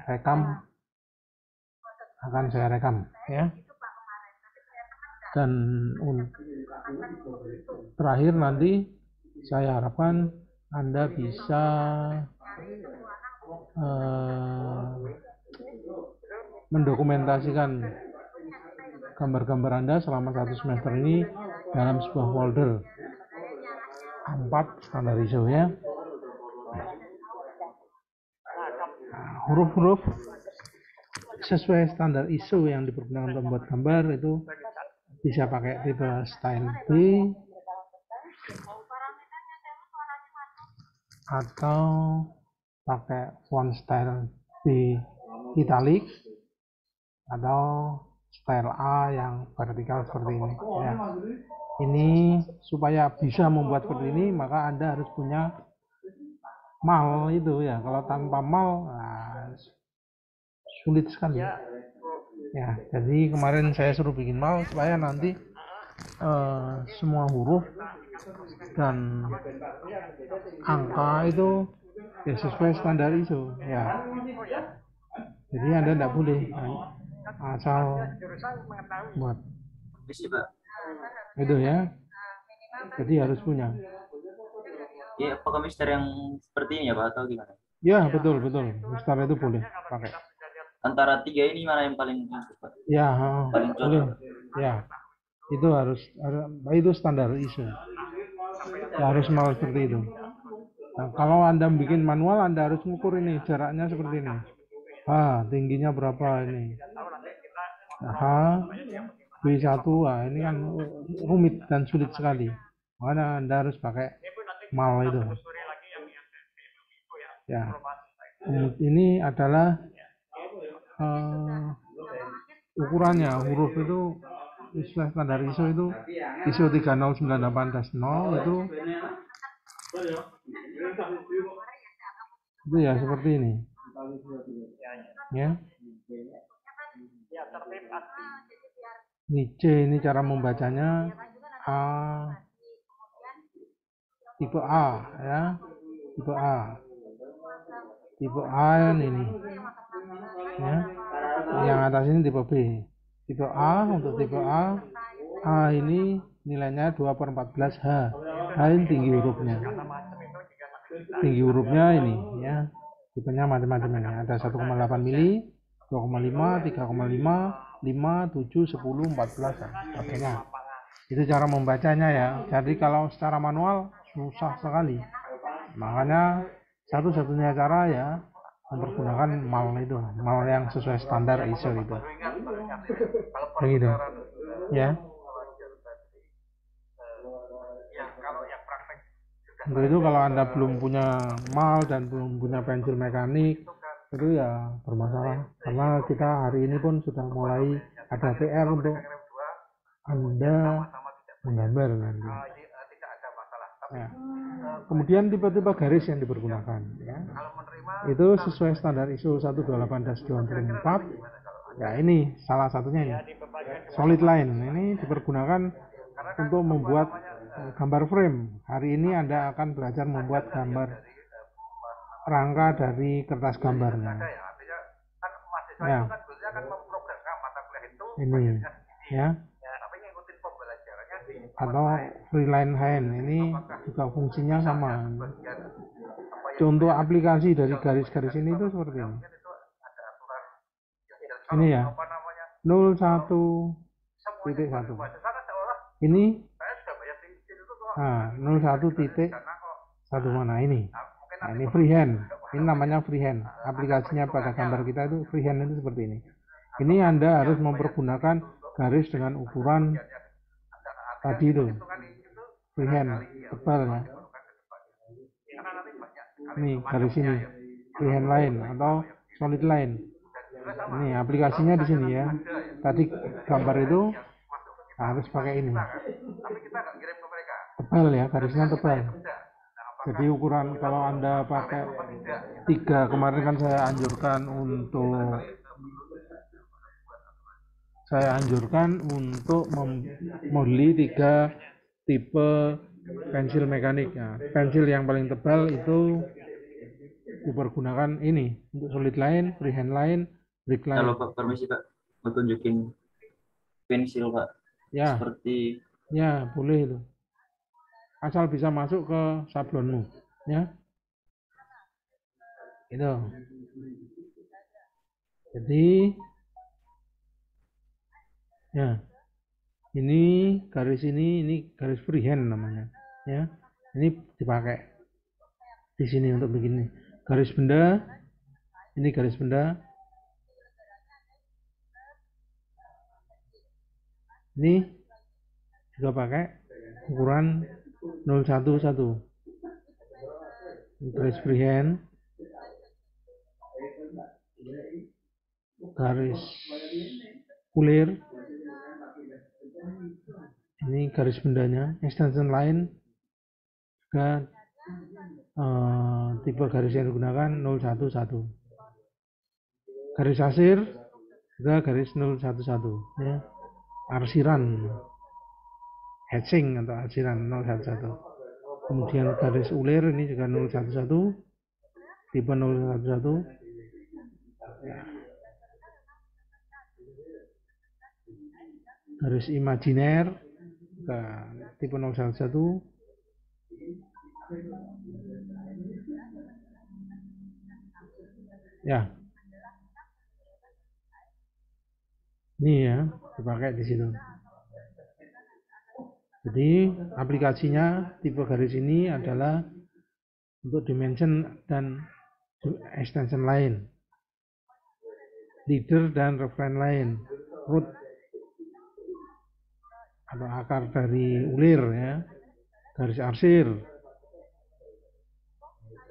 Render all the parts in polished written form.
rekam ya. Dan terakhir nanti saya harapkan Anda bisa mendokumentasikan gambar-gambar Anda selama 1 semester ini dalam sebuah folder A4 standar ISO ya. Huruf-huruf sesuai standar ISO yang dipergunakan untuk membuat gambar itu bisa pakai tipe style B atau pakai font style B italic atau style A yang vertikal seperti ini ya. Ini supaya bisa membuat seperti ini maka Anda harus punya mal itu ya. Kalau tanpa mal sulit sekali ya. Jadi kemarin saya suruh bikin mal supaya nanti semua huruf dan angka itu ya sesuai standar ISO ya. Jadi Anda tidak boleh asal buat itu ya. Jadi harus punya. Ya, apakah mister yang seperti ini ya Pak atau gimana? Ya betul. Mister itu boleh pakai. Antara 3 ini mana yang paling cepat? Ya paling boleh. Ya itu harus itu standar ISO. Ya, harus mau seperti itu. Nah, kalau Anda bikin manual Anda harus mengukur ini jaraknya seperti ini. Tingginya berapa ini? B1 ini kan rumit dan sulit sekali. Makanya Anda harus pakai mal itu. Ya. Ini adalah ukurannya huruf itu istilah standar ISO itu ISO 3098-0 itu ya seperti ini ya. Ini C, ini cara membacanya tipe A ya, tipe A ini ya. Yang atas ini tipe B. Tipe A, untuk tipe A ini nilainya 2/14 H. H ini tinggi hurufnya ini ya. Tipenya macam-macam ini. Ada 1,8 mili, 2,5, 3,5, 5, 7, 10, 14 sebagainya. Itu cara membacanya ya. Jadi kalau secara manual susah sekali. Makanya satu-satunya cara ya mempergunakan mal itu, mal yang sesuai standar ISO itu. Begitu. Ya. Untuk itu kalau Anda belum punya mal dan belum punya pensil mekanik itu ya bermasalah. Karena kita hari ini pun sudah mulai ada PR untuk Anda menggambar nanti. Ya. Kemudian tipe-tipe garis yang dipergunakan ya. Itu sesuai standar ISO 128-24. Ya ini salah satunya ini. Solid line ini dipergunakan untuk membuat gambar frame. Hari ini Anda akan belajar membuat gambar rangka dari kertas gambarnya. Ya. Ini ya. Atau freeline hand ini juga fungsinya sama. Contoh aplikasi dari garis-garis ini itu seperti ini. Ini ya 01.1 ini 01.1 mana ini. Nah, ini freehand. Ini namanya freehand. Aplikasinya pada gambar kita itu freehand itu seperti ini. Ini Anda harus mempergunakan garis dengan ukuran tadi itu freehand tebal ya. Ini garis ini freehand line atau solid line. Ini aplikasinya di sini ya. Tadi gambar itu harus pakai ini. Tebal ya, garisnya tebal. Jadi ukuran kalau Anda pakai 3 kemarin kan saya anjurkan untuk membeli 3 tipe pensil mekanik ya. Pensil yang paling tebal itu dipergunakan ini untuk solid line, freehand line, brick line. Kalau Pak permisi Pak, mau tunjukin pensil Pak. Ya, Seperti ya boleh itu. Asal bisa masuk ke sablonmu, ya. Itu. Jadi, ya, ini garis freehand namanya, ya. Ini dipakai di sini untuk begini. Garis benda, ini garis benda. Ini juga pakai ukuran 011. Garis freehand, garis kulir, ini garis bendanya. Extension line juga tipe garis yang digunakan 011. Garis asir juga garis 011, ya. Arsiran, hatching atau arsiran 011. Kemudian garis ulir ini juga 011, tipe 011, ya. Garis imajiner tipe 011, ya. Ini ya dipakai di situ. Jadi aplikasinya tipe garis ini adalah untuk dimension dan extension line, leader dan reference line, root atau akar dari ulir, ya. Garis arsir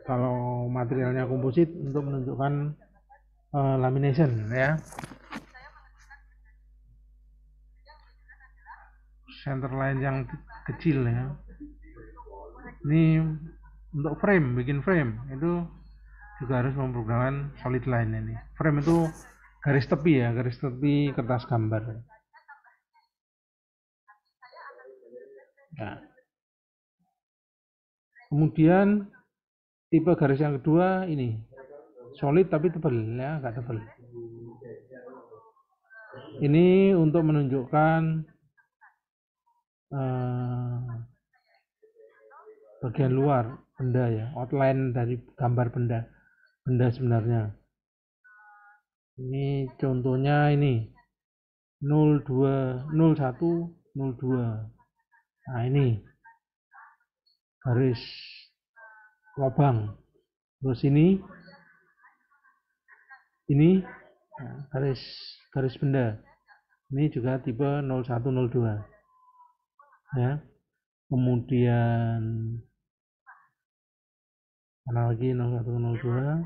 kalau materialnya komposit untuk menunjukkan lamination, ya. Center line yang kecil, ya. Ini untuk frame, bikin frame itu juga harus memprogramkan solid line ini. Frame itu garis tepi, ya, garis tepi kertas gambar. Ya. Kemudian tipe garis yang kedua ini solid tapi tebal, ya, agak tebal. Ini untuk menunjukkan bagian luar benda, ya, outline dari gambar benda sebenarnya. Ini contohnya ini 02, 01, 02. Nah, ini garis lubang. Terus ini nah, garis benda. Ini juga tipe 0102. Ya. Kemudian mana lagi 0102.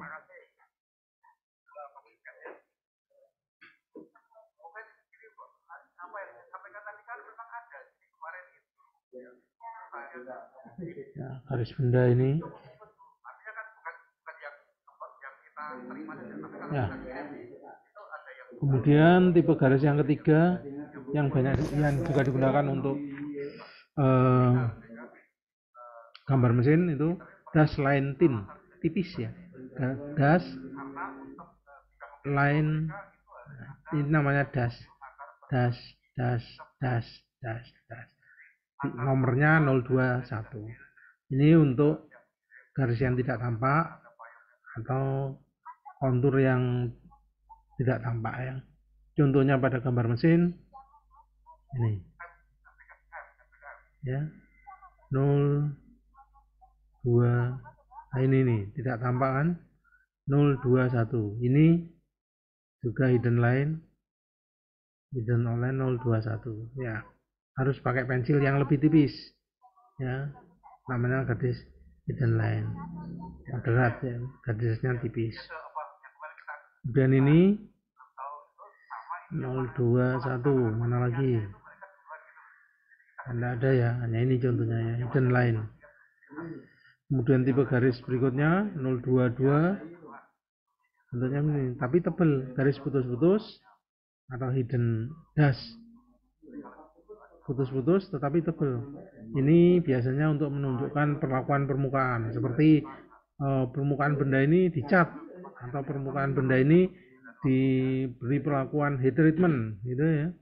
Ya, garis benda ini. Ya. Kemudian tipe garis yang ketiga yang juga digunakan untuk gambar mesin itu dash line thin, tipis, ya. Dash line, ini namanya dash. Nomornya 021. Ini untuk garis yang tidak tampak atau kontur yang tidak tampak, ya. Contohnya pada gambar mesin ini, ya, 02. Nah, ini nih tidak tampak kan, 021. Ini juga hidden line 021, ya. Harus pakai pensil yang lebih tipis, ya, namanya garis hidden line moderat, ya, garisnya tipis. Dan ini 021, mana lagi? Tidak ada, ya, hanya ini contohnya, ya, hidden line. Kemudian tipe garis berikutnya 022, contohnya ini, tapi tebal, garis putus-putus atau hidden dash, putus-putus tetapi tebal. Ini biasanya untuk menunjukkan perlakuan permukaan seperti permukaan benda ini dicat atau permukaan benda ini diberi perlakuan heat treatment gitu ya.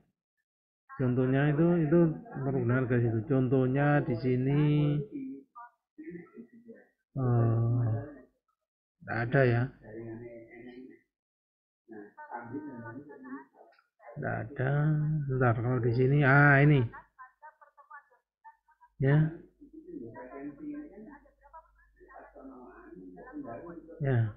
Contohnya itu benar guys itu. Contohnya di sini tidak ada ya. Tidak ada. Bentar, kalau di sini ini ya. Ya.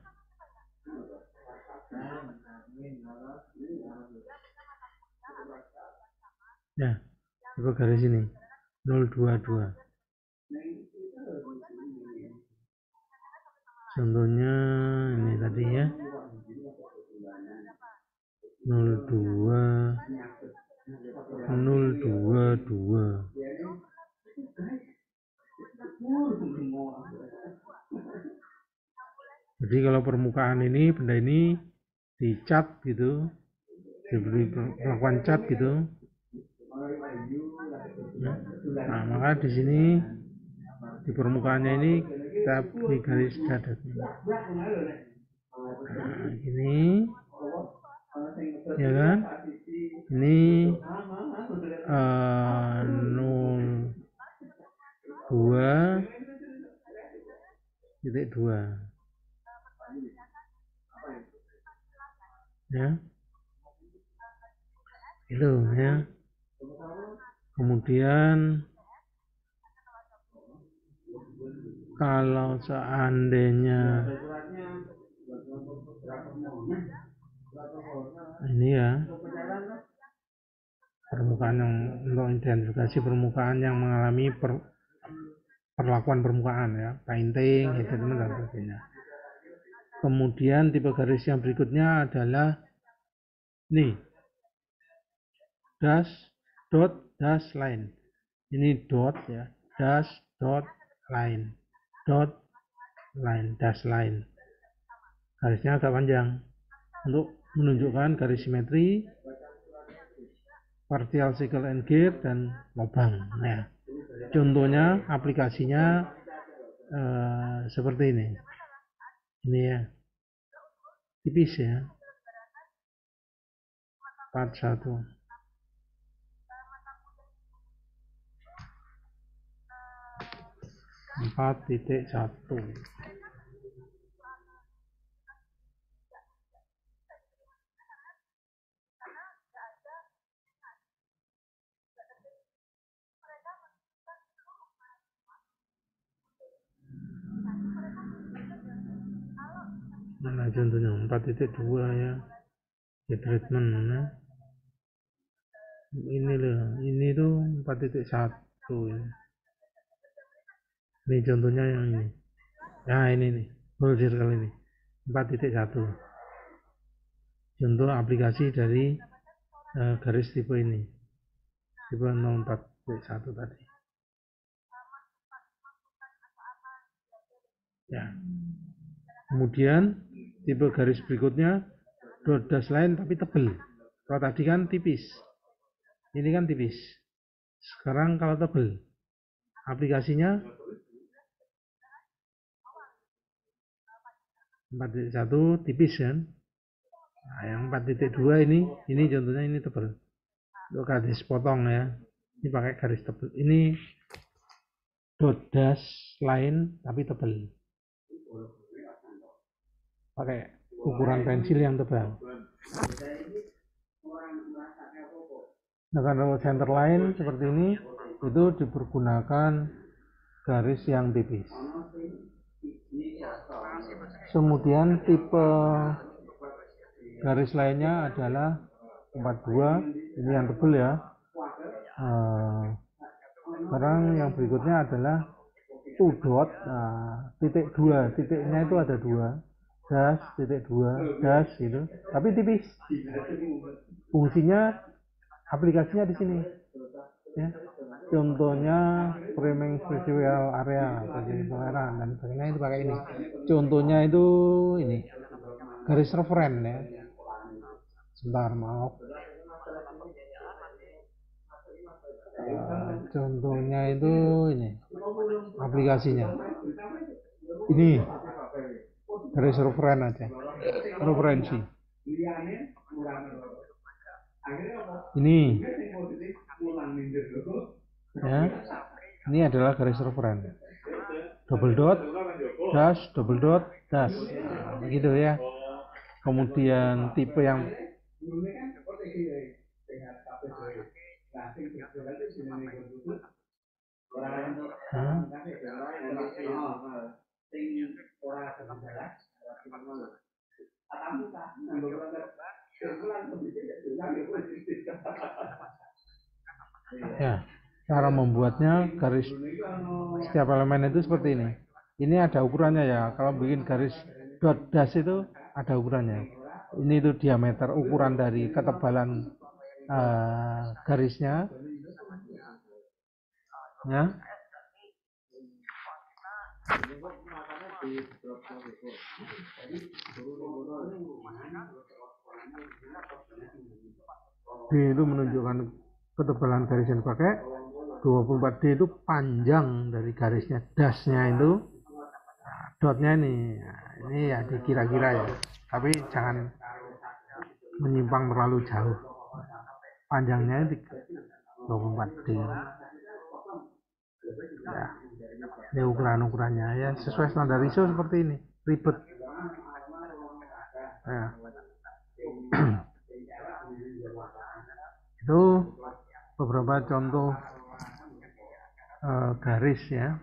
Ya, coba garis ini 022. Contohnya ini tadi ya. 02 022. Jadi kalau permukaan ini benda ini dicat gitu, diberi perlakuan cat gitu. Nah, maka di sini di permukaannya ini kita beri garis dadat. Nah, ini ya kan? Ini 02.2 ya. Itu ya. Kemudian kalau seandainya ini ya permukaan yang untuk identifikasi permukaan yang mengalami perlakuan permukaan ya, painting, heat treatment dan sebagainya. Kemudian tipe garis yang berikutnya adalah ini dash dot dash line. Ini dot ya, dash dot line, dot line, dash line. Garisnya agak panjang untuk menunjukkan garis simetri, partial cycle and gear dan lubang. Nah, contohnya aplikasinya seperti ini ya, tipis ya, 41 4.1. Nah, contohnya 4.2 ya, heat treatment ya. Ini tuh 4.1 ya. Ini contohnya yang ini. Nah, ini nih, full circle ini 4.1. Contoh aplikasi dari garis tipe ini, tipe 04.1 tadi. Ya. Kemudian tipe garis berikutnya dot dash line tapi tebal. Kalau tadi kan tipis, ini kan tipis. Sekarang kalau tebal, aplikasinya 4.1 tipis kan. Nah, yang 4.2 ini contohnya ini tebal. Untuk garis potong ya. Ini pakai garis tebal. Ini dot dash line tapi tebal. Pakai ukuran pensil yang tebal. Nah, kalau center line seperti ini itu dipergunakan garis yang tipis. Kemudian tipe garis lainnya adalah 42, ini yang tebal ya. Sekarang yang berikutnya adalah 2 dot, titik 2, titiknya itu ada 2, dash, titik 2, dash gitu, tapi tipis. Fungsinya aplikasinya di sini ya. Contohnya framing visual area, toleran dan sebagainya itu pakai ini. Contohnya itu ini garis referen ya. Sebentar, maaf. Contohnya itu ini aplikasinya. Ini garis referensi. Ini ya, ini adalah garis referensi. Double dot, dash, nah, begitu ya. Kemudian tipe yang ya, cara membuatnya garis setiap elemen itu seperti ini. Ini ada ukurannya ya. Kalau bikin garis dot dash itu ada ukurannya. Ini itu diameter ukuran dari ketebalan garisnya. Ya. D itu menunjukkan ketebalan garis yang dipakai. 24D itu panjang dari garisnya, dashnya itu, nah, dotnya ini, nah, ini ya dikira-kira ya, tapi jangan menyimpang terlalu jauh. Panjangnya 24D. Ya, ini ukuran-ukurannya ya sesuai standar ISO seperti ini, ribet. Ya. Itu beberapa contoh garis ya.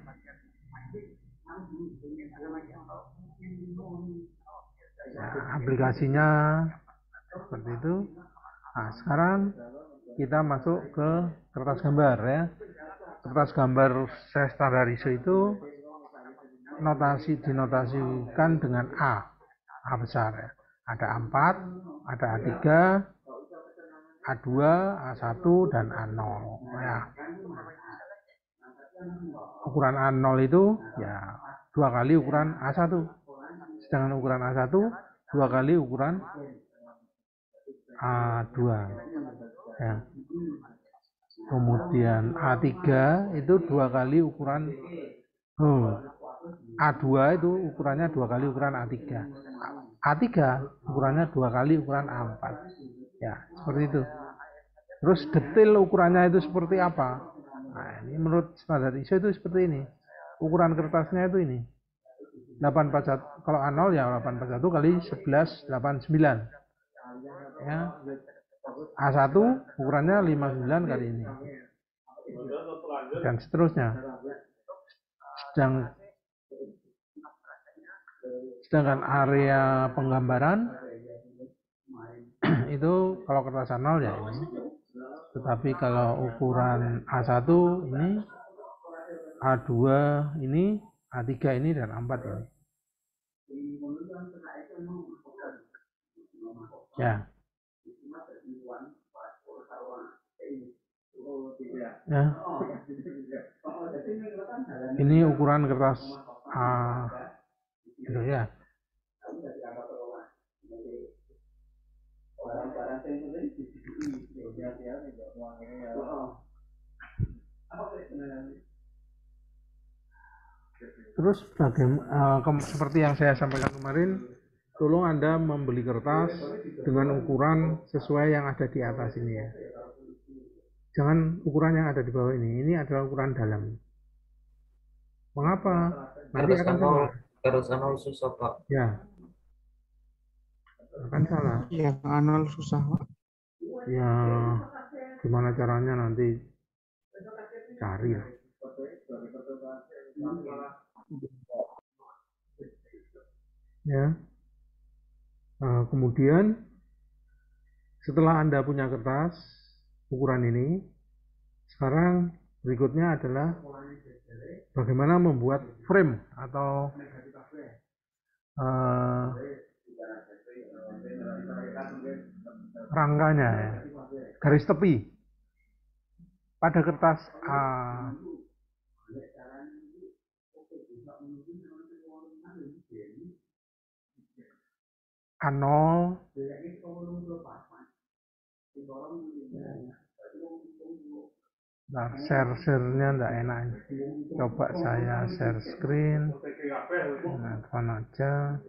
Aplikasinya seperti itu. Nah, sekarang kita masuk ke kertas gambar ya. Kertas gambar saya standar ISO itu dinotasikan dengan A besar ya. Ada A4, ada A3, A2, A1 dan A0 ya. Ukuran A0 itu ya 2 kali ukuran A1. Sedangkan ukuran A1 2 kali ukuran A2 ya. Kemudian A3 itu 2 kali ukuran A2 itu ukurannya 2 kali ukuran A3. A3 ukurannya 2 kali ukuran A4 ya, seperti itu. Terus detail ukurannya itu seperti apa? Nah, ini menurut standar ISO itu seperti ini. Ukuran kertasnya itu ini 841, kalau A0 ya 841 kali 1189 ya. A1 ukurannya 59 kali ini dan seterusnya. Sedangkan area penggambaran itu kalau kertas A0 ya ini, tetapi kalau ukuran A1 ini, A2 ini, A3 ini, dan A4 ini ya. Ya, ini ukuran kertas itu ya. Terus seperti yang saya sampaikan kemarin, tolong Anda membeli kertas dengan ukuran sesuai yang ada di atas ini ya. Jangan ukuran yang ada di bawah ini. Ini adalah ukuran dalam. Mengapa? Nanti akan salah. Garis A0 susah, Pak. Ya. Akan salah. Yang A0 susah, Pak. Ya, gimana caranya nanti cari ya. Ya. Kemudian setelah Anda punya kertas ukuran ini, sekarang berikutnya adalah bagaimana membuat frame atau rangkanya ya, garis tepi pada kertas A0 Nah, share-nya enggak enak. Coba saya share screen. Nah, telepon aja.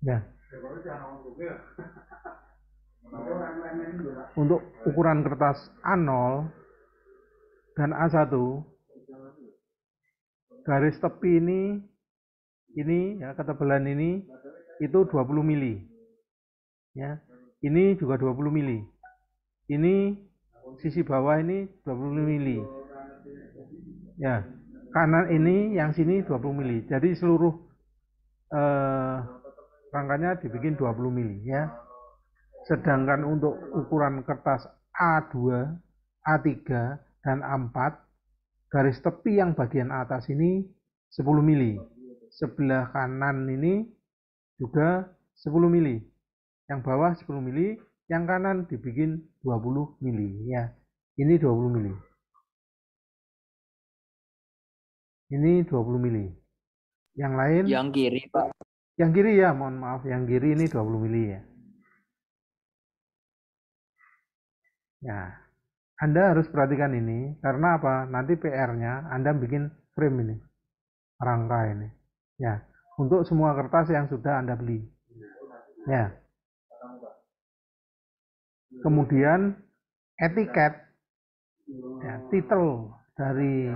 Ya. Untuk ukuran kertas A0 dan A1, garis tepi ini ya, ketebalan ini itu 20 mili. Ya. Ini juga 20 mili. Ini sisi bawah ini 20 mili. Ya. Kanan ini yang sini 20 mili. Jadi seluruh rangkanya dibikin 20 mili ya. Sedangkan untuk ukuran kertas A2, A3, dan A4, garis tepi yang bagian atas ini 10 mili. Sebelah kanan ini juga 10 mili. Yang bawah 10 mili, yang kanan dibikin 20 mili ya. Ini 20 mili. Ini 20 mili. Yang lain? Yang kiri, Pak. Yang kiri ya, mohon maaf. Yang kiri ini 20 mili ya. Ya, Anda harus perhatikan ini, karena apa? Nanti PR-nya Anda bikin frame ini, rangka ini. Ya, untuk semua kertas yang sudah Anda beli. Ya. Kemudian etiket, ya, titel dari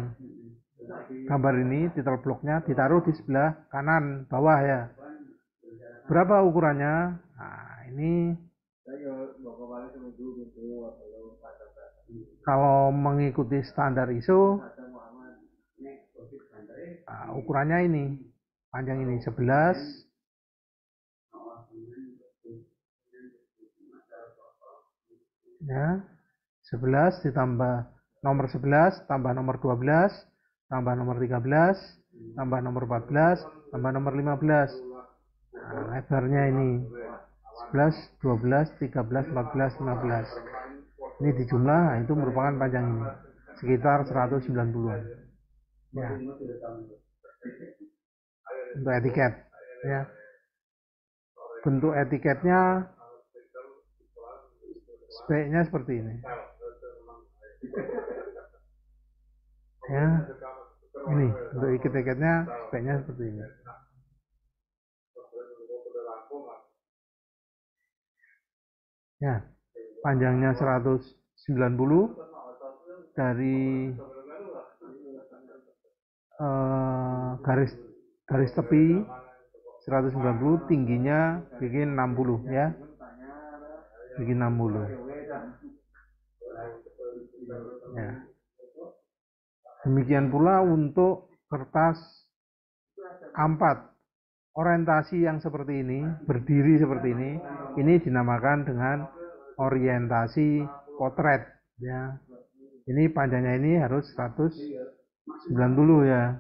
gambar ini, titel bloknya ditaruh di sebelah kanan bawah ya. Berapa ukurannya? Nah, ini kalau mengikuti standar ISO, ukurannya ini, panjang ini 11, ya, 11 ditambah nomor 11, tambah nomor 12, tambah nomor 13, tambah nomor 14, tambah nomor 15. Nah, lebarnya ini 11, 12, 13, 14, 15. Ini dijumlah, nah, itu merupakan panjang ini, sekitar 190-an. Ya. Untuk etiket, ya. Bentuk etiketnya sebaiknya seperti ini. Ya. Ini untuk etiketnya sebaiknya seperti ini. Ya, panjangnya 190 dari garis tepi 190, tingginya bikin 60 ya. Bikin 60. Ya. Demikian pula untuk kertas A4. Orientasi yang seperti ini, berdiri seperti ini dinamakan dengan orientasi potret ya. Ini panjangnya ini harus 190 ya.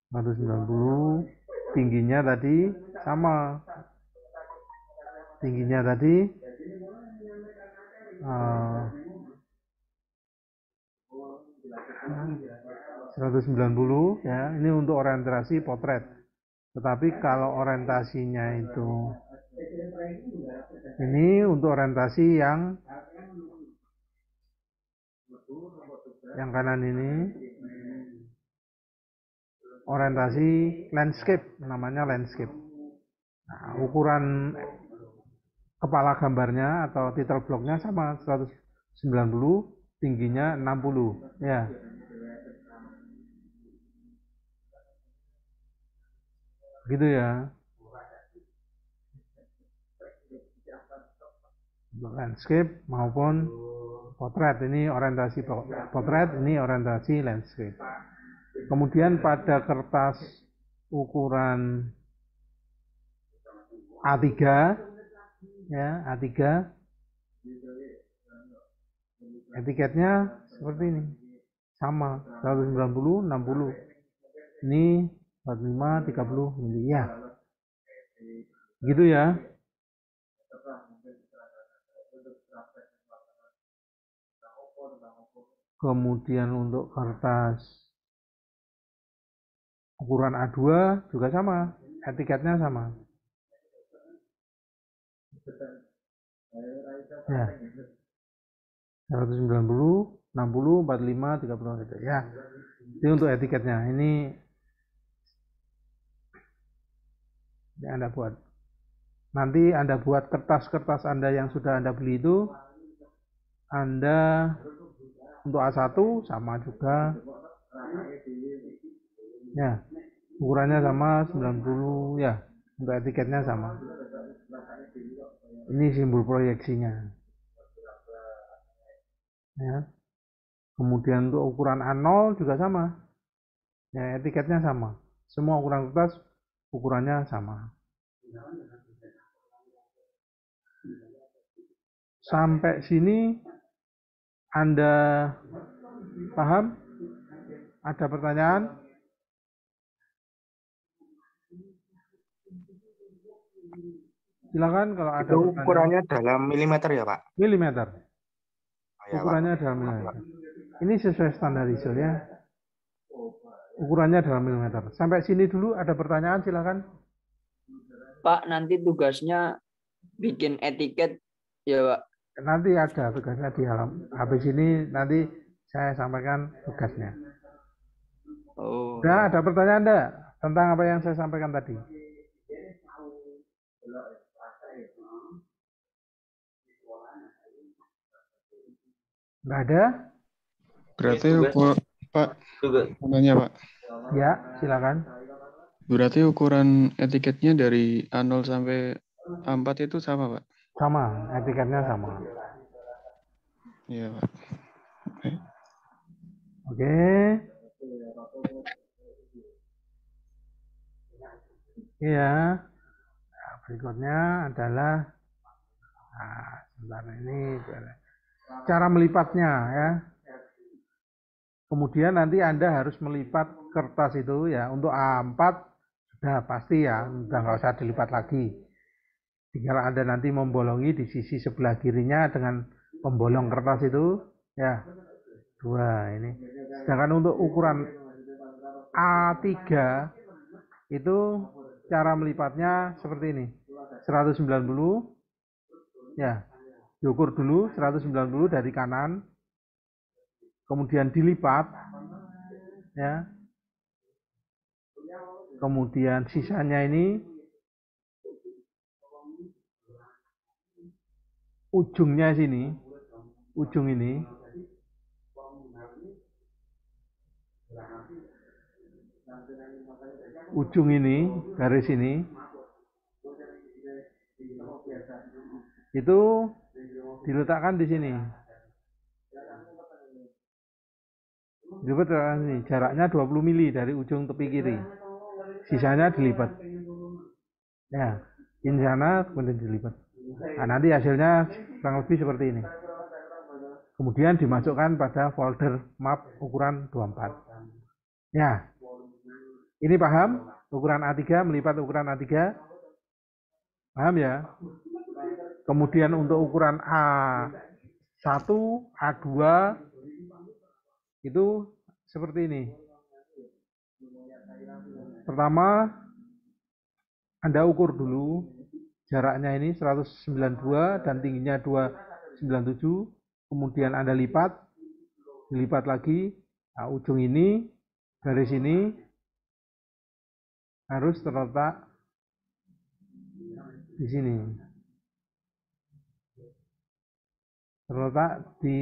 190, tingginya tadi sama. Tingginya tadi 190 ya. Ini untuk orientasi potret. Tetapi kalau orientasinya itu ini untuk orientasi yang kanan ini, orientasi landscape, namanya landscape. Nah, ukuran kepala gambarnya atau title blocknya sama 190, tingginya 60 ya. Gitu ya. Landscape maupun potret, ini orientasi potret, ini orientasi landscape. Kemudian pada kertas ukuran A3 ya, A3 etiketnya seperti ini. Sama 190, 60. Ini 45, 30 mili ya. Gitu ya. Kemudian untuk kertas ukuran A2 juga sama. etiketnya sama. Ya. 190, 60, 45, 30 gitu. Ya. Ini untuk etiketnya. Ini yang Anda buat. Nanti Anda buat kertas-kertas Anda yang sudah Anda beli itu, Anda untuk A1 sama juga. Ya, ukurannya sama 90 ya. Untuk etiketnya sama. Ini simbol proyeksinya. Ya. Kemudian untuk ukuran A0 juga sama. Ya, etiketnya sama. Semua ukuran kertas ukurannya sama. Sampai sini Anda paham? Ada pertanyaan? Silakan kalau ada Itu pertanyaan. ukurannya dalam milimeter ya, Pak? Milimeter. Oh, ya, Ukurannya Pak. dalam milimeter. Ini sesuai standar ISO ya. Ukurannya dalam milimeter. Sampai sini dulu ada pertanyaan, silakan. Pak, nanti tugasnya bikin etiket ya, Pak. Nanti ada tugasnya di dalam. Habis ini nanti saya sampaikan tugasnya. Oh. Nah, ada pertanyaan enggak tentang apa yang saya sampaikan tadi? Enggak ada? Berarti Tugas. Pak, Tugas. nanya Pak. Ya, silakan. Berarti ukuran etiketnya dari A0 sampai A4 itu sama, Pak? Sama, etiketnya sama. Iya, Pak. Oke. Oke. Iya. Nah, berikutnya adalah sebentar ini cara melipatnya ya. Kemudian nanti Anda harus melipat kertas itu ya. Untuk A4 sudah pasti ya, udah nggak usah dilipat lagi. Tinggal Anda nanti membolongi di sisi sebelah kirinya dengan pembolong kertas itu ya. 2 ini. Sedangkan untuk ukuran A3 itu cara melipatnya seperti ini. 190 ya. Diukur dulu 190 dari kanan. Kemudian dilipat ya. Kemudian sisanya ini ujungnya sini, ujung ini ujung ini, garis ini itu diletakkan di sini. Diletakkan sini, jaraknya 20 mili dari ujung tepi kiri. Sisanya dilipat. Ya, ini sana kemudian dilipat. Nah, nanti hasilnya kurang lebih seperti ini. Kemudian dimasukkan pada folder map ukuran 24. Ya. Ini paham? Ukuran A3 melipat ukuran A3. Paham ya? Kemudian untuk ukuran A1, A2 itu seperti ini. Pertama, Anda ukur dulu jaraknya ini 192 dan tingginya 297. Kemudian Anda lipat, dilipat lagi. Nah, ujung ini, garis ini harus terletak di sini. Terletak di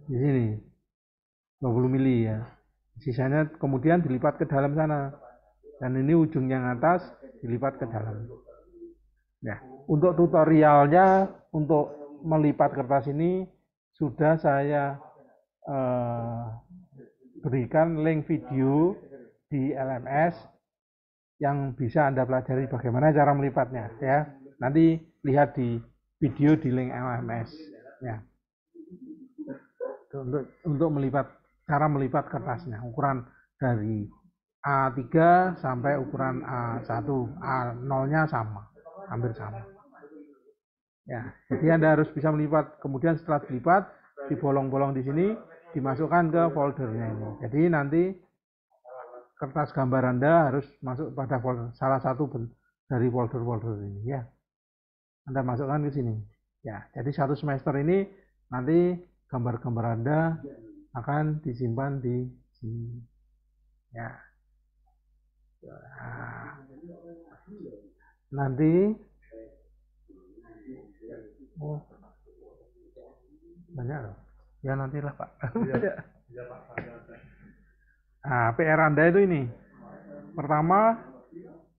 sini. 20 mili ya. Sisanya kemudian dilipat ke dalam sana. Dan ini ujung yang atas dilipat ke dalam. Ya, untuk tutorialnya untuk melipat kertas ini sudah saya berikan link video di LMS yang bisa Anda pelajari bagaimana cara melipatnya ya. Nanti lihat di video di link LMS ya. Untuk melipat cara melipat kertasnya, ukuran dari A3 sampai ukuran A1, A0-nya sama, hampir sama. Ya, jadi Anda harus bisa melipat. Kemudian setelah dilipat, dibolong-bolong di sini, dimasukkan ke foldernya ini. Jadi nanti kertas gambar Anda harus masuk pada folder, salah satu dari folder-folder ini ya. Anda masukkan ke sini. Ya, jadi satu semester ini nanti gambar-gambar Anda akan disimpan di sini. Ya. Nah, nanti banyak loh. Ya nantilah Pak. Nah, PR Anda itu ini. Pertama,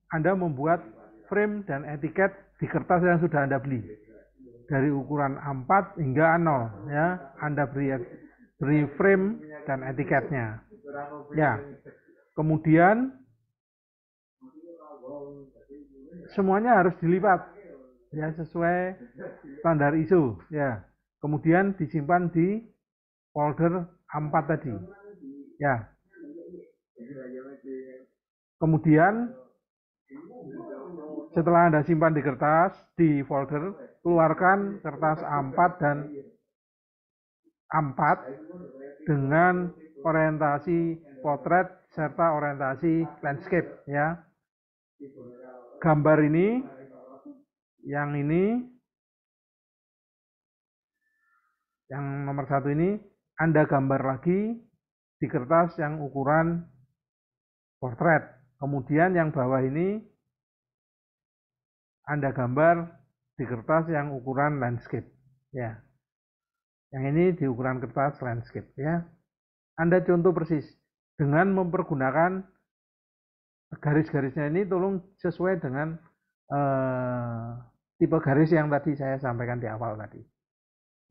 Anda membuat frame dan etiket di kertas yang sudah Anda beli. Dari ukuran A4 hingga A0 ya. Anda beri frame dan etiketnya. Ya. Kemudian semuanya harus dilipat ya sesuai standar ISO ya. Kemudian disimpan di folder A4 tadi. Ya. Kemudian setelah Anda simpan di kertas, di folder, keluarkan kertas A4 dan A4 dengan orientasi potret serta orientasi landscape ya. Gambar ini, yang nomor 1 ini, Anda gambar lagi di kertas yang ukuran portrait. Kemudian yang bawah ini Anda gambar di kertas yang ukuran landscape. Ya. Yang ini di ukuran kertas landscape. Ya. Anda contoh persis dengan mempergunakan garis-garisnya ini, tolong sesuai dengan tipe garis yang tadi saya sampaikan di awal tadi.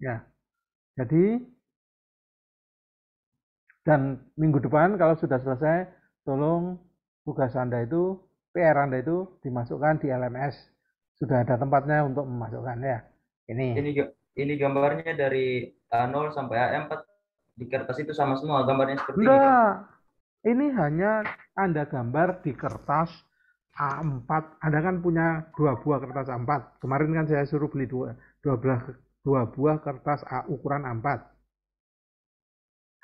Ya. Jadi, dan minggu depan kalau sudah selesai, tolong tugas Anda itu, PR Anda itu dimasukkan di LMS. Sudah ada tempatnya untuk memasukkan ya. Ini gambarnya dari A0 sampai A4 di kertas itu sama semua gambarnya seperti ini. Enggak. Ini hanya Anda gambar di kertas A4. Anda kan punya 2 buah kertas A4. Kemarin kan saya suruh beli 2 buah kertas ukuran A4.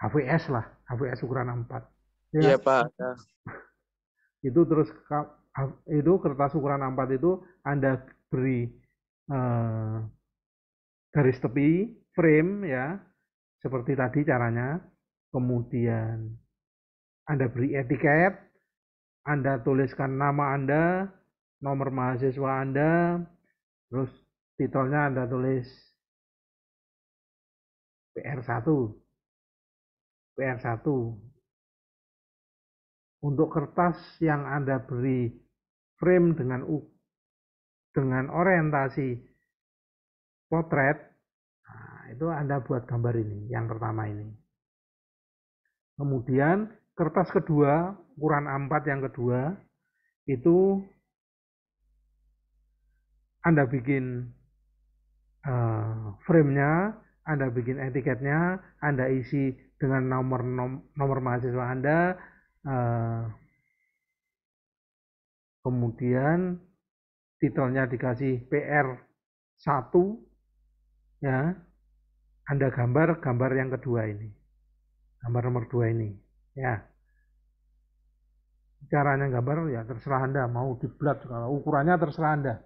HVS lah, HVS ukuran A4. Iya, Pak. Itu terus itu kertas ukuran A4 itu Anda beri garis tepi, frame ya, seperti tadi caranya. Kemudian Anda beri etiket, Anda tuliskan nama Anda, nomor mahasiswa Anda, terus titelnya Anda tulis PR1. PR1. Untuk kertas yang Anda beri frame dengan orientasi potret, nah, itu Anda buat gambar ini, yang pertama ini. Kemudian kertas kedua, ukuran A4 yang kedua, itu Anda bikin frame-nya, Anda bikin etiketnya, Anda isi dengan nomor mahasiswa Anda, kemudian titelnya dikasih PR1 ya. Anda gambar yang kedua ini. Gambar nomor 2 ini ya. Caranya gambar ya terserah Anda, mau diblat, kalau ukurannya terserah Anda.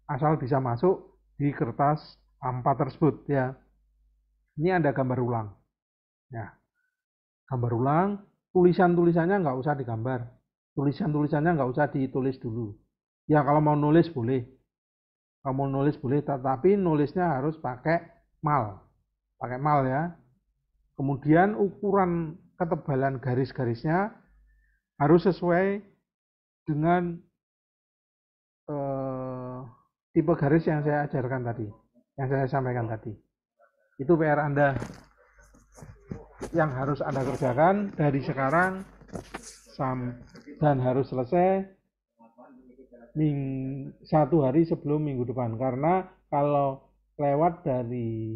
Asal bisa masuk di kertas A4 tersebut ya. Ini Anda gambar ulang. Ya. Gambar ulang, tulisannya nggak usah digambar. Tulisannya nggak usah ditulis dulu. Ya kalau mau nulis boleh. Kalau mau nulis boleh, tetapi nulisnya harus pakai mal. Pakai mal ya. Kemudian ukuran ketebalan garis-garisnya harus sesuai dengan tipe garis yang saya ajarkan tadi, yang saya sampaikan tadi. Itu PR Anda yang harus Anda kerjakan dari sekarang dan harus selesai 1 hari sebelum minggu depan. Karena kalau lewat dari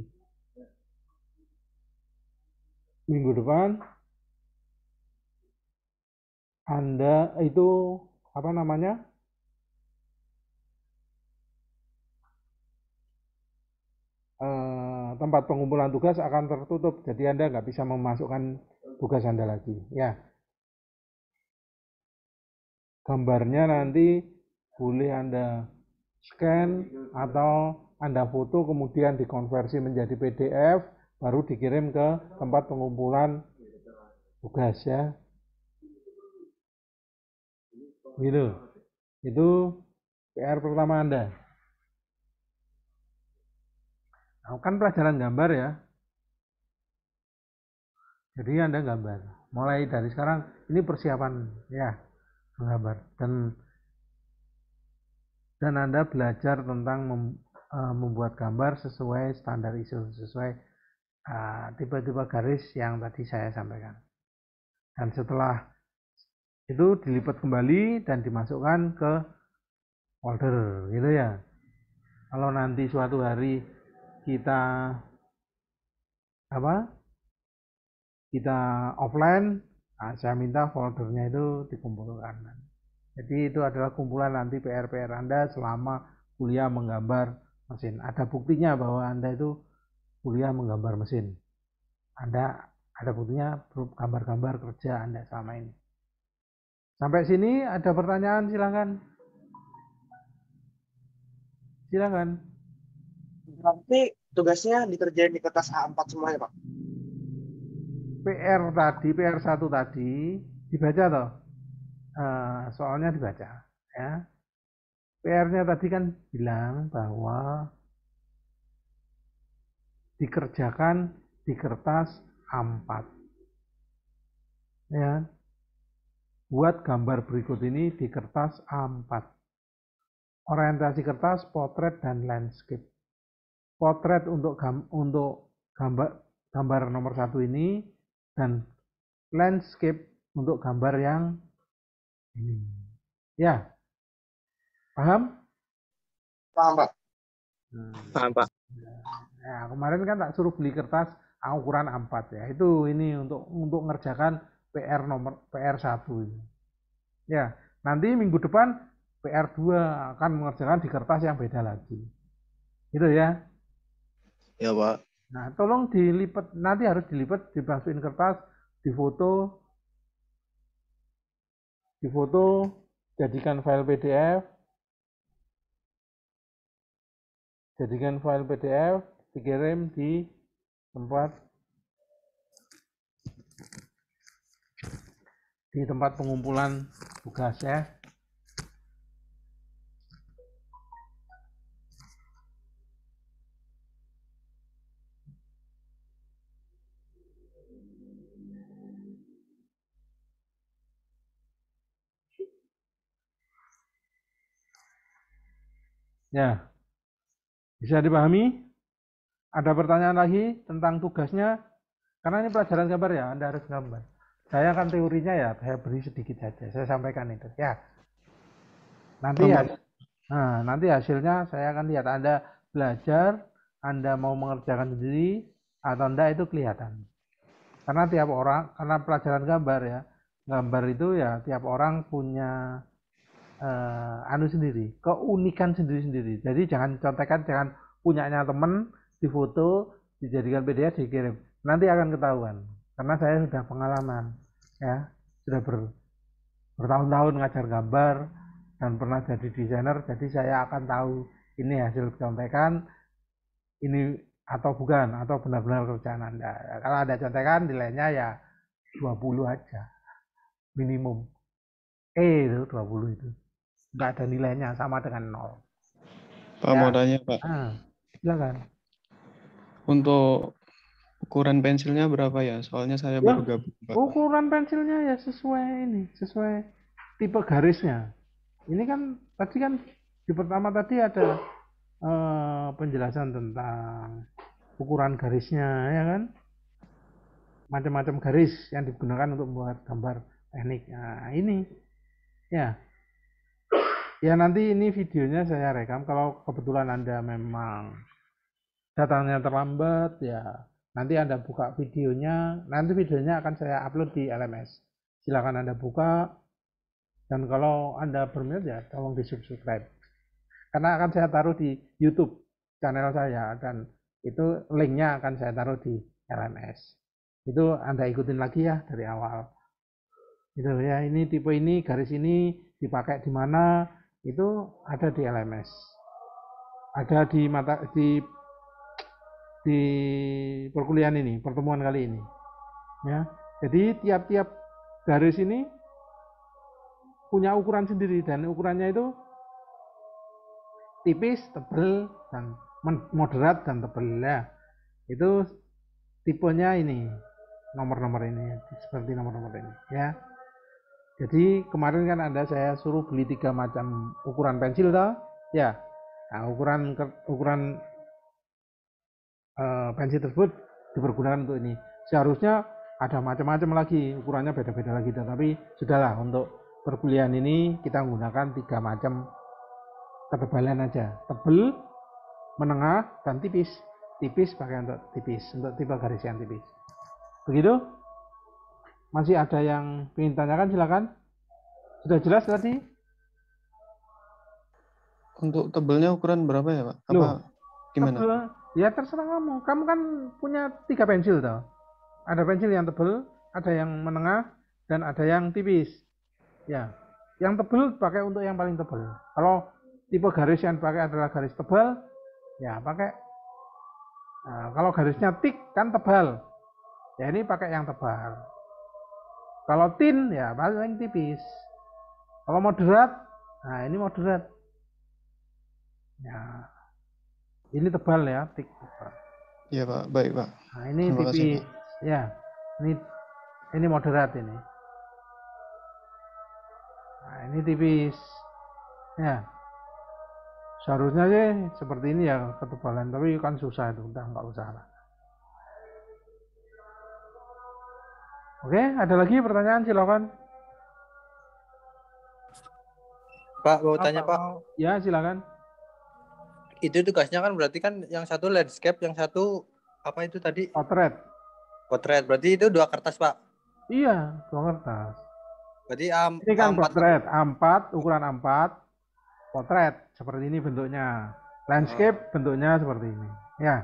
minggu depan, Anda itu tempat pengumpulan tugas akan tertutup, jadi Anda nggak bisa memasukkan tugas Anda lagi ya. gambarnya nanti boleh Anda scan atau Anda foto kemudian dikonversi menjadi PDF baru dikirim ke tempat pengumpulan tugas ya. Gitu. Itu PR pertama Anda. Nah, kan pelajaran gambar ya. Jadi Anda gambar. Mulai dari sekarang ini persiapan ya menggambar dan Anda belajar tentang membuat gambar sesuai standar ISO, sesuai tipe-tipe garis yang tadi saya sampaikan. Dan setelah itu dilipat kembali dan dimasukkan ke folder gitu ya. Kalau nanti suatu hari kita offline, saya minta foldernya itu dikumpulkan. Jadi itu adalah kumpulan nanti PR-PR Anda selama kuliah menggambar mesin. Ada buktinya bahwa Anda itu kuliah menggambar mesin. Anda ada buktinya gambar-gambar kerja Anda selama ini. Sampai sini ada pertanyaan silakan. Silakan. Berarti tugasnya dikerjain di kertas A4 semua ya, Pak? PR1 tadi dibaca toh? Soalnya dibaca ya. PR-nya tadi kan bilang bahwa dikerjakan di kertas A4 ya. Buat gambar berikut ini di kertas A4. Orientasi kertas potret dan landscape. Potret untuk gambar nomor 1 ini dan landscape untuk gambar yang ini. Ya. Paham? Paham, Pak. Paham, Pak. Ya, kemarin kan tak suruh beli kertas ukuran A4 ya. Itu ini untuk ngerjakan PR1 ini. Ya, nanti minggu depan PR2 akan mengerjakan di kertas yang beda lagi. Gitu ya. Ya, Pak. Nah, tolong dilipat, nanti harus dilipat, dimasukin kertas, difoto, jadikan file PDF, dikirim di tempat pengumpulan tugas ya. Ya, bisa dipahami? Ada pertanyaan lagi tentang tugasnya? Karena ini pelajaran gambar ya, Anda harus gambar. Saya kan teorinya ya, saya beri sedikit saja, saya sampaikan itu ya. Nanti hasilnya saya akan lihat Anda belajar, Anda mau mengerjakan sendiri atau enggak itu kelihatan. Karena tiap orang, karena pelajaran gambar ya, gambar itu ya tiap orang punya sendiri, keunikan sendiri-sendiri. Jadi jangan contekan, jangan punyanya temen difoto, dijadikan PDF, dikirim. Nanti akan ketahuan. Karena saya sudah pengalaman, ya, sudah bertahun-tahun ngajar gambar dan pernah jadi desainer. Jadi saya akan tahu ini hasil contekan, ini atau bukan, atau benar-benar kerjaan Anda. Kalau ada contekan, nilainya ya 20 aja, minimum. Itu 20 itu. Nggak ada nilainya, sama dengan 0. Pak, mau tanya, Pak. Silakan. Untuk ukuran pensilnya berapa ya? Soalnya saya baru gabung, Pak. Ukuran pensilnya ya sesuai tipe garisnya. Ini kan tadi kan di pertama tadi ada penjelasan tentang ukuran garisnya ya kan. Macam-macam garis yang digunakan untuk membuat gambar teknik. Nah, ini ya. Ya nanti ini videonya saya rekam. Kalau kebetulan Anda memang datangnya terlambat ya nanti Anda buka videonya. Nanti videonya akan saya upload di LMS. Silakan Anda buka. Dan kalau Anda berminat ya tolong di subscribe. Karena akan saya taruh di YouTube channel saya dan itu linknya akan saya taruh di LMS. Itu Anda ikutin lagi ya dari awal. Gitu ya, ini tipe ini, garis ini dipakai di mana, itu ada di LMS. Ada di perkuliahan ini, pertemuan kali ini. Ya. Jadi tiap-tiap garis ini punya ukuran sendiri dan ukurannya itu tipis, tebal, dan moderat dan tebal ya. Itu tipenya ini, nomor-nomor ini, seperti nomor-nomor ini ya. Jadi kemarin kan saya suruh beli 3 macam ukuran pensil toh ya. Nah, ukuran pensil tersebut dipergunakan untuk ini. Seharusnya ada macam-macam lagi, ukurannya beda-beda lagi, tetapi sudahlah untuk perkuliahan ini kita menggunakan 3 macam ketebalan aja, tebal, menengah, dan tipis. Tipis pakai untuk tipis, untuk tipe garis yang tipis. Begitu? Masih ada yang ingin tanyakan, silakan. Sudah jelas tadi? Untuk tebelnya ukuran berapa ya, Pak? Apa Loh, gimana? tebel, ya terserah kamu. Kamu kan punya 3 pensil toh. Ada pensil yang tebal, ada yang menengah, dan ada yang tipis. Ya, yang tebal pakai untuk yang paling tebal. Kalau tipe garis yang pakai adalah garis tebal, ya pakai. Nah, kalau garisnya thick kan tebal, ya ini pakai yang tebal. Kalau thin ya paling tipis. Kalau moderat, nah ini moderat. Ya, ini tebal ya, thick. Iya, Pak. Baik, Pak. Nah, ini Terima kasih, tipis. Pak. Ya, ini moderat ini. Nah, ini tipis. Ya, seharusnya sih seperti ini ya ketebalan, tapi kan susah itu, udah nggak usah lah. Oke, ada lagi pertanyaan, silakan. Pak, mau tanya Pak. Ya, silakan. Itu tugasnya kan berarti kan yang satu landscape, yang satu apa itu tadi? Potret. Potret. Berarti itu 2 kertas, Pak. Iya, 2 kertas. Berarti Ini kan A4. potret, A4, ukuran A4, potret seperti ini bentuknya. Landscape bentuknya seperti ini. Ya,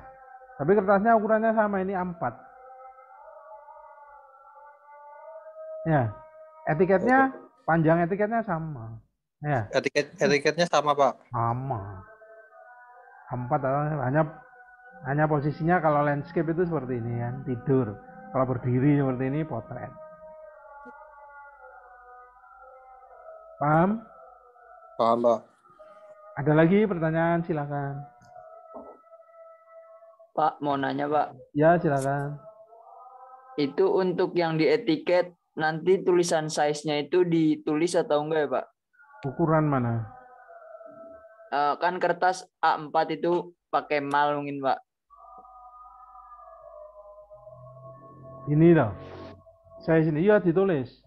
tapi kertasnya ukurannya sama, ini A4. Ya, etiketnya, panjang etiketnya sama. Ya, Etiketnya sama, Pak. sama. A4 hanya posisinya kalau landscape itu seperti ini kan, tidur. Kalau berdiri seperti ini potret. Paham? Paham, Pak. Ada lagi pertanyaan, silakan. Pak, mau nanya Pak. Ya, silakan. Itu untuk yang di etiket, nanti tulisan size-nya itu ditulis atau enggak ya Pak? Ukuran mana? Kan kertas A4 itu pakai mal mungkin Pak. Ini loh. Saya sini, iya ditulis.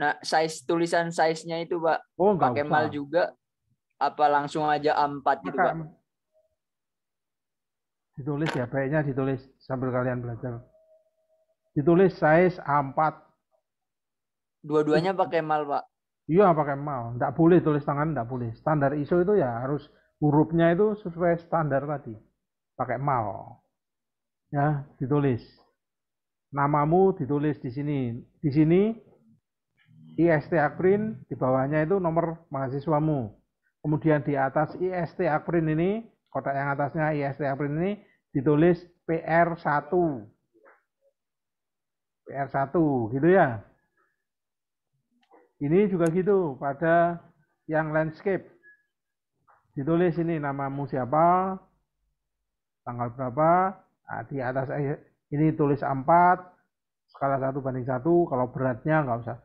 Nah, tulisan size-nya itu Pak, Oh, enggak pakai usah. mal juga, apa langsung aja A4 gitu Pak? Ditulis ya, baiknya ditulis sambil kalian belajar. Ditulis size A4. Dua-duanya pakai mal Pak? Iya, pakai mal. Enggak boleh tulis tangan, enggak boleh. Standar ISO itu ya harus hurufnya itu sesuai standar tadi. Pakai mal. Ya, ditulis. Namamu ditulis di sini. Di sini IST Akprin, di bawahnya itu nomor mahasiswamu. Kemudian di atas IST Akprin ini, kotak yang atasnya IST Akprin ini ditulis PR1. PR1 gitu ya. Ini juga gitu pada yang landscape. Ditulis ini namamu siapa, tanggal berapa, nah, di atas ini tulis A4, skala 1:1, kalau beratnya nggak usah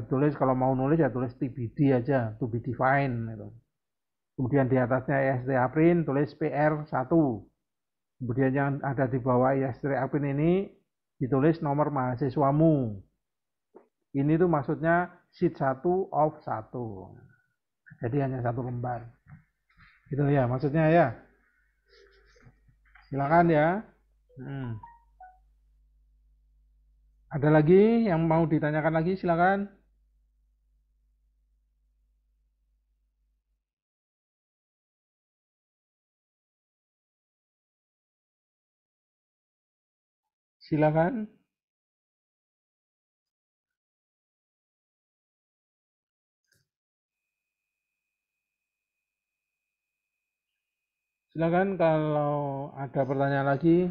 ditulis, kalau mau nulis ya tulis TBD aja, to be defined gitu. Kemudian di atasnya IST Aprin tulis PR1. Kemudian yang ada di bawah IST Aprin ini ditulis nomor mahasiswamu. Ini tuh maksudnya sheet 1 of 1. Jadi hanya 1 lembar. Gitu ya maksudnya ya. Silakan ya. Ada lagi yang mau ditanyakan lagi, silakan. Silakan. Silakan kalau ada pertanyaan lagi.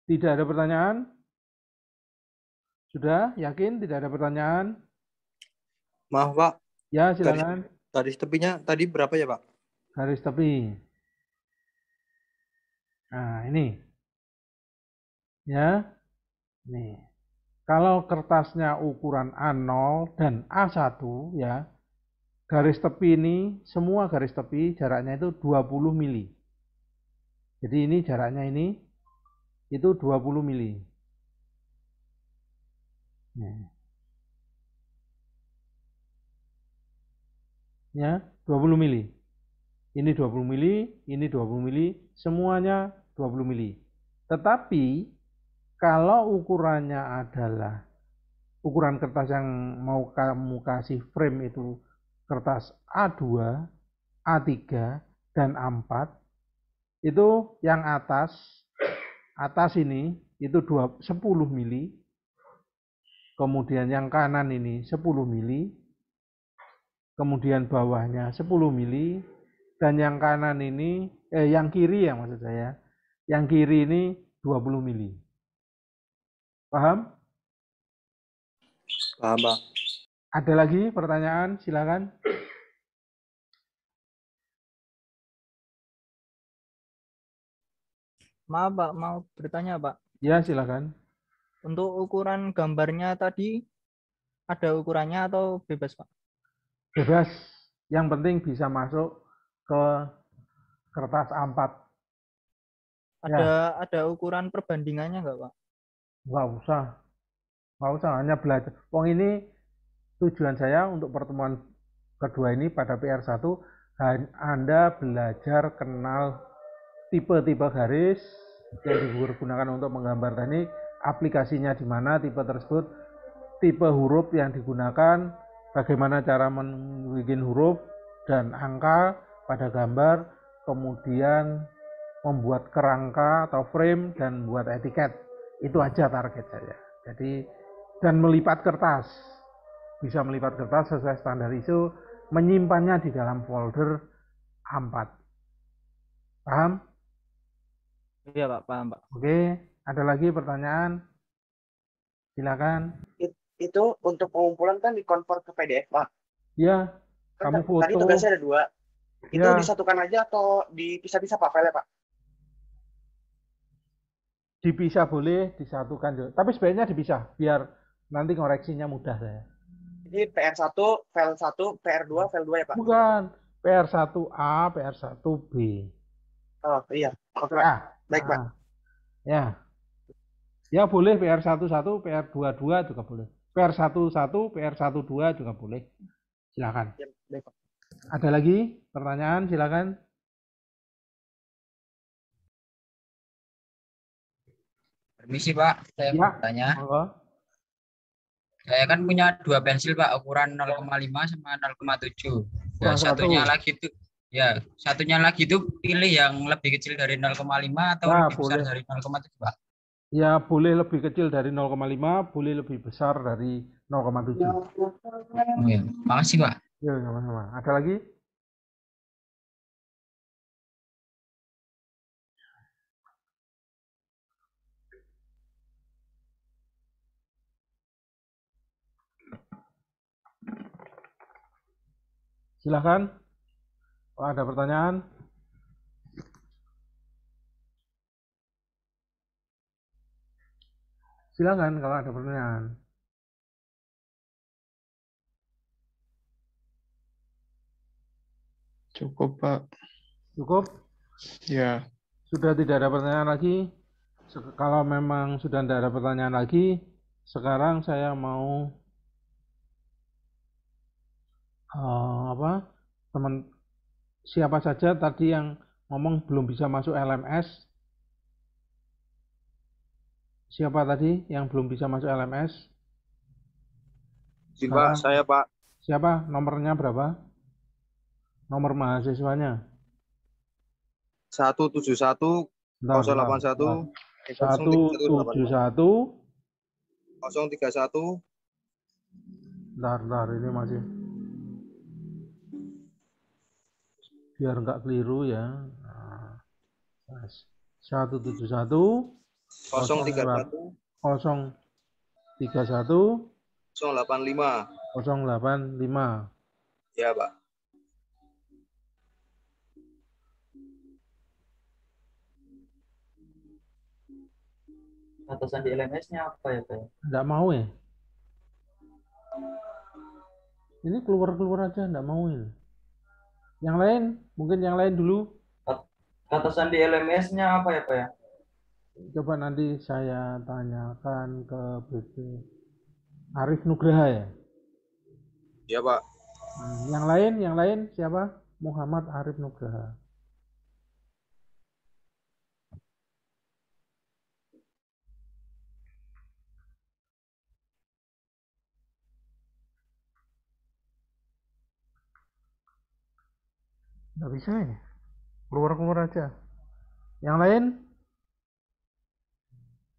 Tidak ada pertanyaan? Sudah yakin tidak ada pertanyaan? Maaf Pak, Ya, silakan. garis tepinya tadi berapa ya Pak? Garis tepi. Nah, ini. Ya. Nih. Kalau kertasnya ukuran A0 dan A1 ya, garis tepi ini, semua garis tepi jaraknya itu 20 mili. Jadi ini jaraknya ini, itu 20 mili. Ya, 20 mili. Ini 20 mili, ini 20 mili, semuanya 20 mili. Tetapi, kalau ukurannya adalah, ukuran kertas yang mau kamu kasih frame itu kertas A2, A3, dan A4, itu yang atas ini itu 10 mili, kemudian yang kanan ini 10 mili, kemudian bawahnya 10 mili, dan yang kanan ini, yang kiri ya maksud saya, yang kiri ini 20 mili. Paham? Paham Pak. Ada lagi pertanyaan? Silakan. Maaf Pak, mau bertanya Pak. Ya, silakan. Untuk ukuran gambarnya tadi ada ukurannya atau bebas Pak? Bebas. Yang penting bisa masuk ke kertas A4. Ada ukuran perbandingannya nggak Pak? Nggak usah, hanya belajar. Wong ini tujuan saya untuk pertemuan kedua ini pada PR1, Anda belajar kenal tipe-tipe garis yang digunakan untuk menggambar teknik, aplikasinya di mana tipe tersebut, tipe huruf yang digunakan, bagaimana cara membuat huruf dan angka pada gambar, kemudian membuat kerangka atau frame dan membuat etiket. Itu aja target saya. Jadi, dan melipat kertas. Bisa melipat kertas sesuai standar ISO, menyimpannya di dalam folder A4. Paham? Iya Pak, paham Pak. Oke, ada lagi pertanyaan? Silakan. Itu untuk pengumpulan kan dikonvert ke PDF, Pak. Ya, Kan kamu foto. tadi tugasnya ada 2. Itu Ya, disatukan aja atau dipisah-pisah Pak filenya, Pak? dipisah boleh, disatukan juga. Tapi sebaiknya dipisah, biar nanti koreksinya mudah saya. Jadi PR1, file 1, PR2, file 2 ya, Pak? Bukan, PR1A, PR1B. Oh, iya. Oke, Pak. Ya, Baik, Pak. ya. Ya boleh PR11, PR22 juga boleh. PR11, PR12 juga boleh. Silakan. Ya, baik, Pak. Ada lagi pertanyaan? Silakan. Permisi Pak, saya mau bertanya. Monggo. Saya kan punya 2 pensil Pak, ukuran 0,5 sama 0,7. Nah, satunya lagi itu pilih yang lebih kecil dari 0,5 atau lebih besar dari 0,7 Pak? Ya boleh lebih kecil dari 0,5, boleh lebih besar dari 0,7. Oh, ya. Makasih Pak. Ya, sama-sama. Ada lagi? Silakan. Oh, ada pertanyaan? Silakan kalau ada pertanyaan. Cukup, Pak. Cukup? Ya. Sudah tidak ada pertanyaan lagi? Kalau memang sudah tidak ada pertanyaan lagi, sekarang saya mau siapa saja tadi yang ngomong belum bisa masuk LMS? Siapa tadi yang belum bisa masuk LMS? Pak, saya Pak. Siapa? Nomornya berapa? Nomor mahasiswanya? 171 081 171 031. Bentar, ini masih. biar nggak keliru ya. Nah, 171 031 031 085. 085. Ya, Pak. Batasan di LMS-nya apa ya, Pak? Nggak mau ya? Ini keluar aja, nggak mau ini. Yang lain, mungkin yang lain dulu. Batasan di LMS-nya apa ya, Pak ya? Coba nanti saya tanyakan ke BP Arif Nugraha ya. Ya, Pak. Yang lain siapa? Muhammad Arif Nugraha. Nggak bisa ya? Keluar aja. Yang lain?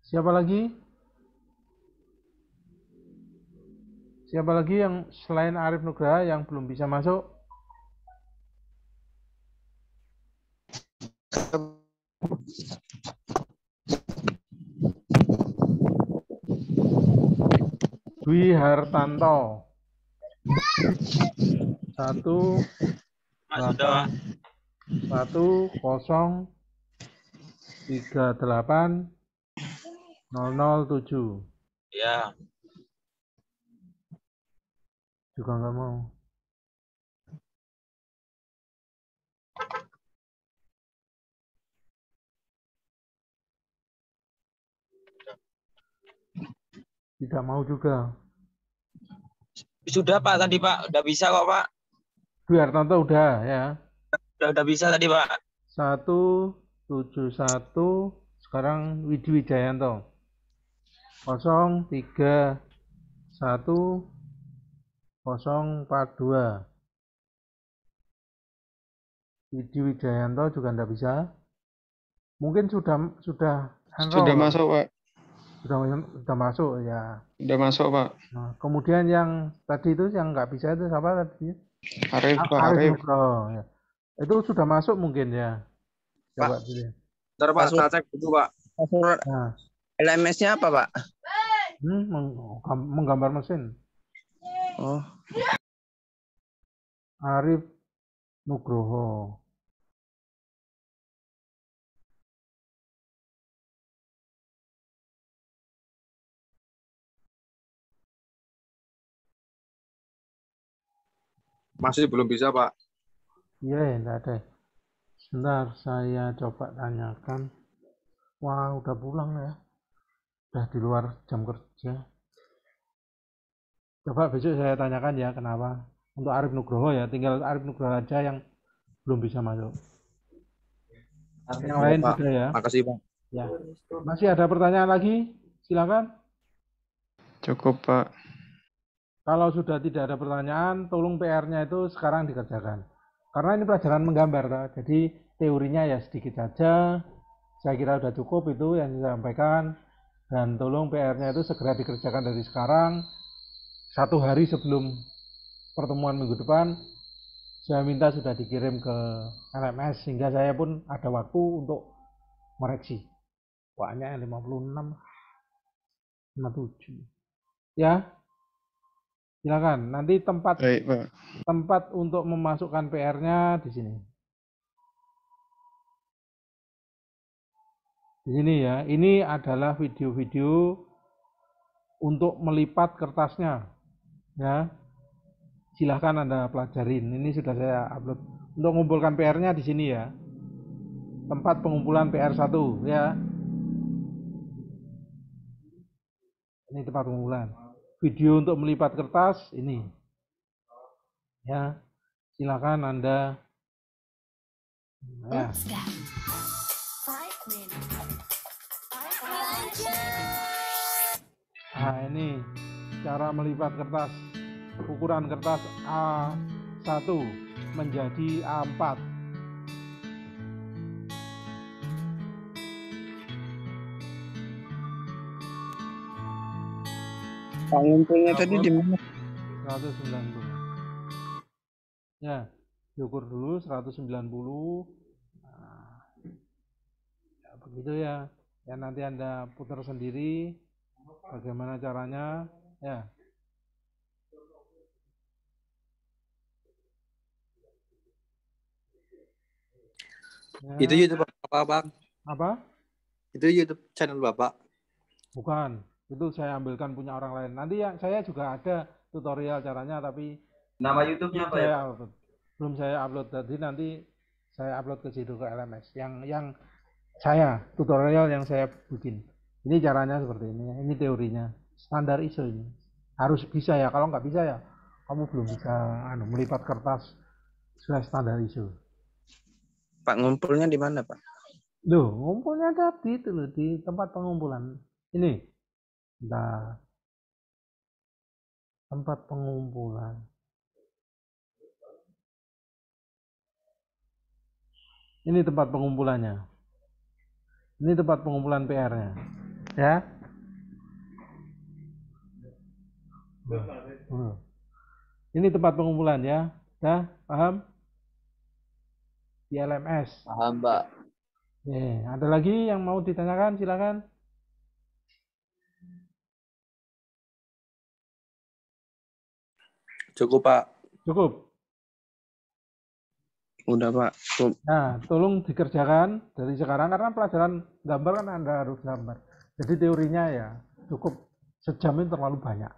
Siapa lagi? Siapa lagi yang selain Arif Nugraha yang belum bisa masuk? Dwi Hartanto. 1-8-1-0-38-007. Ya. Juga nggak mau. Tidak mau juga. Sudah Pak tadi Pak, udah bisa kok Pak. Dwi Hartanto udah ya. Udah bisa tadi Pak. 171. Sekarang Widi Wijayanto. 031-042. Widi Wijayanto juga enggak bisa. Mungkin sudah Sudah masuk, Pak. sudah masuk ya. Sudah masuk, Pak. Nah, kemudian yang tadi itu yang nggak bisa itu siapa tadi? Arif, Pak. Arif Arif. Nugroho, ya. Itu sudah masuk mungkin ya. Coba dulu. Ntar Pak, saya cek dulu Pak. Nah, LMS-nya apa, Pak? menggambar mesin. Oh. Arif Nugroho. Masih belum bisa Pak. Iya, enggak ada. Sebentar, saya coba tanyakan. Wah, udah pulang ya. Udah di luar jam kerja. Coba besok saya tanyakan ya kenapa. Untuk Arif Nugroho ya, tinggal Arif Nugroho aja yang belum bisa masuk. Yang lain Pak. sudah ya. Makasih Pak. Ya. Masih ada pertanyaan lagi? Silakan. Cukup, Pak. Kalau sudah tidak ada pertanyaan, tolong PR-nya itu sekarang dikerjakan. Karena ini pelajaran menggambar, toh. Jadi teorinya ya sedikit saja. Saya kira sudah cukup itu yang saya sampaikan. Dan tolong PR-nya itu segera dikerjakan dari sekarang. 1 hari sebelum pertemuan minggu depan, saya minta sudah dikirim ke LMS sehingga saya pun ada waktu untuk mereksi. Banyak 56, 57. Ya. Silakan, nanti tempat Baik, Pak. tempat untuk memasukkan PR-nya di sini. Di sini ya, ini adalah video-video untuk melipat kertasnya. Ya. Silahkan Anda pelajarin. Ini sudah saya upload. Untuk mengumpulkan PR-nya di sini ya. Tempat pengumpulan PR1 ya. Ini tempat pengumpulan. Video untuk melipat kertas ini. Ya. Silakan Anda ya. Nah, ini cara melipat kertas. Ukuran kertas A1 menjadi A4. Pengumpulnya tadi di mana? 190. Ya. diukur dulu 190. Nah, ya begitu ya. Ya nanti Anda putar sendiri bagaimana caranya ya. Itu Ya, YouTube Bapak, Bang. apa? Itu YouTube channel Bapak. Bukan, itu saya ambilkan punya orang lain. Nanti ya saya juga ada tutorial caranya, tapi Nama YouTube-nya apa ya, saya Pak? upload. Belum saya upload. Jadi nanti saya upload ke situ ke LMS. Yang saya tutorial yang saya bikin. Ini caranya seperti ini. Ini teorinya. Standar ISO ini. Harus bisa ya. Kalau nggak bisa ya, kamu belum bisa melipat kertas sesuai standar ISO. Pak, ngumpulnya di mana, Pak? Loh, ngumpulnya tadi itu loh di tempat pengumpulan. Ini. Nah, tempat pengumpulan. Ini tempat pengumpulannya. Ini tempat pengumpulan PR-nya. Ya. Ini tempat pengumpulan ya. Ya, paham? Di LMS. Paham, Pak. Ada lagi yang mau ditanyakan? Silakan. Cukup, Pak. Cukup. Udah, Pak. Cukup. Nah, tolong dikerjakan dari sekarang karena pelajaran gambar kan Anda harus gambar. Jadi teorinya ya cukup sejam ini terlalu banyak.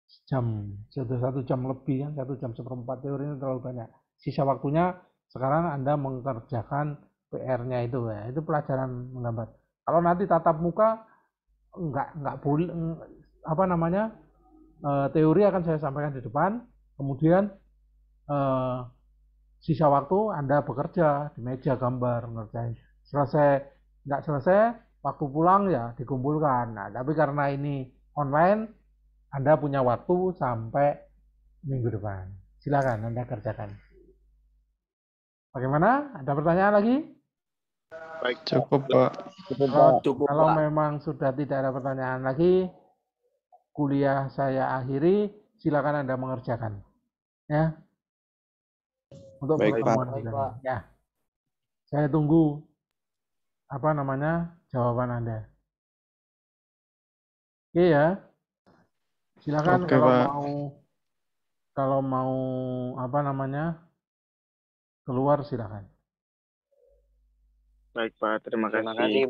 Sejam, 1 jam lebih kan, 1 jam 1/4 teorinya terlalu banyak. Sisa waktunya sekarang Anda mengerjakan PR-nya itu ya. Itu pelajaran menggambar. Kalau nanti tatap muka enggak boleh teori akan saya sampaikan di depan, kemudian sisa waktu Anda bekerja di meja gambar ngerjain. Nggak selesai, waktu pulang ya dikumpulkan. Nah, tapi karena ini online, Anda punya waktu sampai minggu depan. Silakan Anda kerjakan. Bagaimana? Ada pertanyaan lagi? Baik. Cukup, Pak. Kalau memang sudah tidak ada pertanyaan lagi, kuliah saya akhiri. Silakan Anda mengerjakan. Ya. Untuk Baik, pertemuan Pak. kita. Ya. Saya tunggu jawaban Anda. Oke ya. Silakan Oke, Pak. kalau mau keluar silakan. Baik, Pak. Terima kasih.